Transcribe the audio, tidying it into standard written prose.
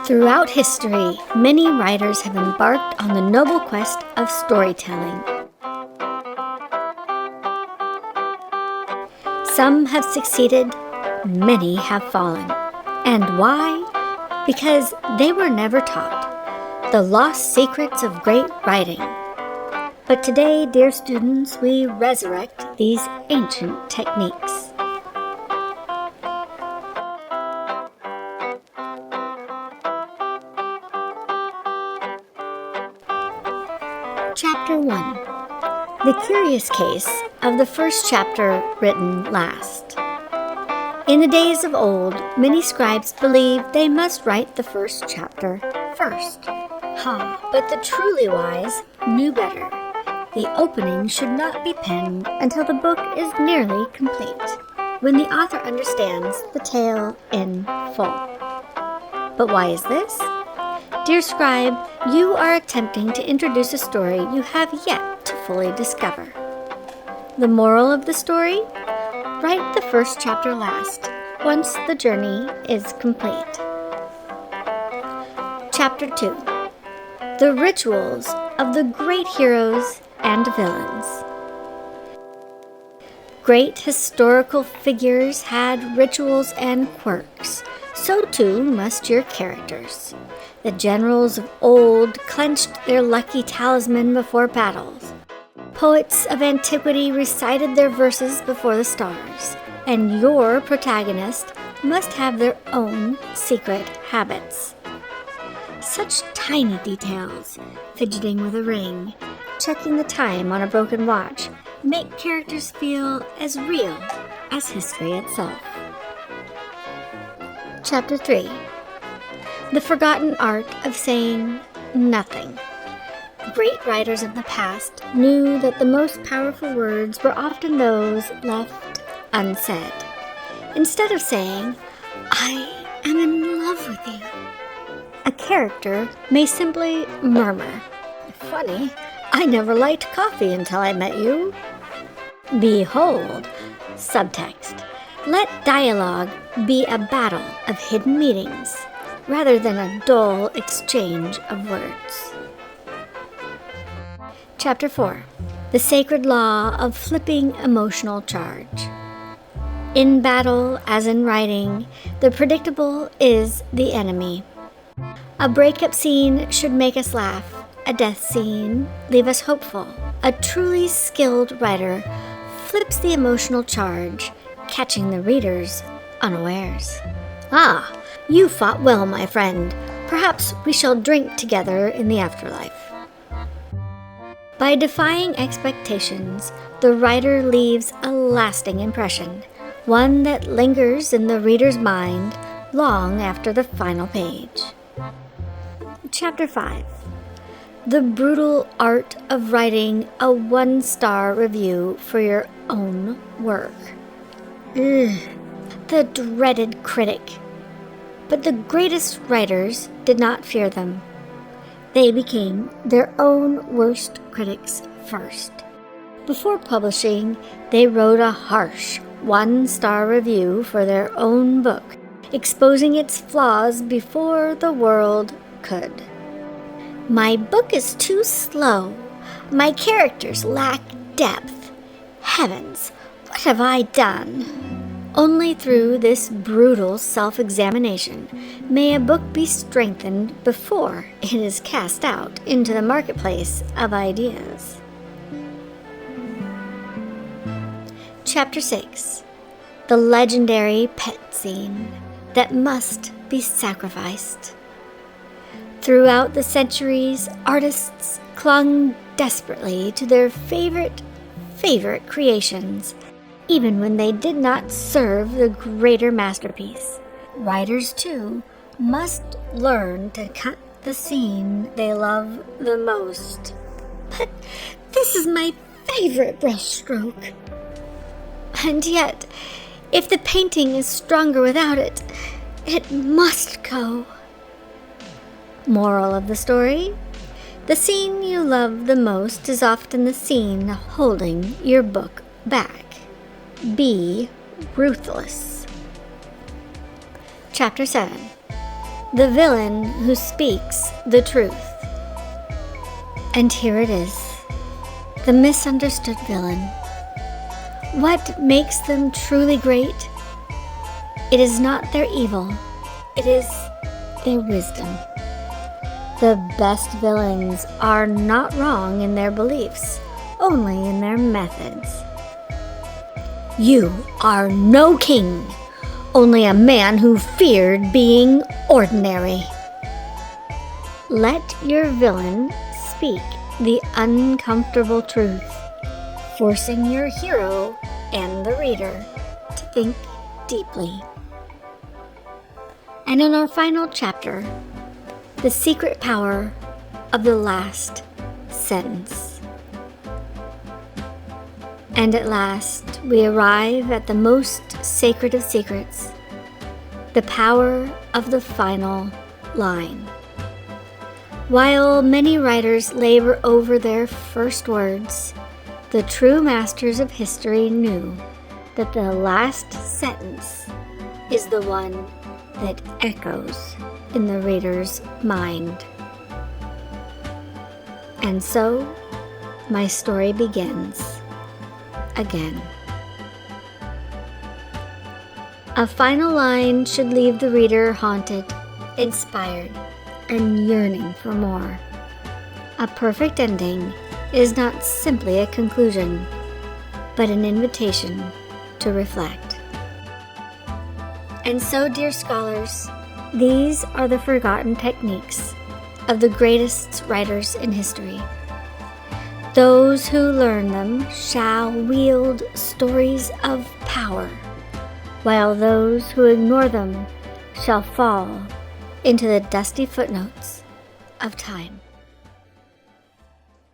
Throughout history, many writers have embarked on the noble quest of storytelling. Some have succeeded, many have fallen. And why? Because they were never taught the lost secrets of great writing. But today, dear students, we resurrect these ancient techniques. Chapter 1. The curious case of the first chapter written last. In the days of old, many scribes believed they must write the first chapter first. But the truly wise knew better. The opening should not be penned until the book is nearly complete, when the author understands the tale in full. But why is this? Dear scribe, you are attempting to introduce a story you have yet to fully discover. The moral of the story? Write the first chapter last, once the journey is complete. Chapter 2. The rituals of the great heroes and villains. Great historical figures had rituals and quirks. So too must your characters. The generals of old clenched their lucky talisman before battles. Poets of antiquity recited their verses before the stars. And your protagonist must have their own secret habits. Such tiny details, fidgeting with a ring, checking the time on a broken watch, make characters feel as real as history itself. Chapter 3. The forgotten art of saying nothing. Great writers of the past knew that the most powerful words were often those left unsaid. Instead of saying, "I am in love with you," a character may simply murmur, "Funny, I never liked coffee until I met you." Behold, subtext. Let dialogue be a battle of hidden meanings, rather than a dull exchange of words. Chapter 4. The sacred law of flipping emotional charge. In battle, as in writing, the predictable is the enemy. A breakup scene should make us laugh. A death scene leave us hopeful. A truly skilled writer flips the emotional charge, catching the readers unawares. "Ah, you fought well, my friend. Perhaps we shall drink together in the afterlife." By defying expectations, the writer leaves a lasting impression, one that lingers in the reader's mind long after the final page. Chapter 5. The brutal art of writing a 1-star review for your own work. The dreaded critic. But the greatest writers did not fear them. They became their own worst critics first. Before publishing, they wrote a harsh 1-star review for their own book, exposing its flaws before the world could. "My book is too slow. My characters lack depth. Heavens, what have I done?" Only through this brutal self-examination may a book be strengthened before it is cast out into the marketplace of ideas. Chapter 6. The legendary pet scene that must be sacrificed. Throughout the centuries, artists clung desperately to their favorite creations, even when they did not serve the greater masterpiece. Writers, too, must learn to cut the scene they love the most. "But this is my favorite brushstroke. And yet, if the painting is stronger without it, it must go." Moral of the story? The scene you love the most is often the scene holding your book back. Be ruthless. Chapter 7. The Villain Who Speaks the Truth. And here it is, the misunderstood villain. What makes them truly great? It is not their evil, it is their wisdom. The best villains are not wrong in their beliefs, only in their methods. You are no king, only a man who feared being ordinary. Let your villain speak the uncomfortable truth, forcing your hero and the reader to think deeply. And in our final chapter, the secret power of the last sentence. And at last, we arrive at the most sacred of secrets, the power of the final line. While many writers labor over their first words, the true masters of history knew that the last sentence is the one that echoes in the reader's mind. And so, my story begins again. A final line should leave the reader haunted, inspired, and yearning for more. A perfect ending is not simply a conclusion, but an invitation to reflect. And so, dear scholars, these are the forgotten techniques of the greatest writers in history. Those who learn them shall wield stories of power, while those who ignore them shall fall into the dusty footnotes of time.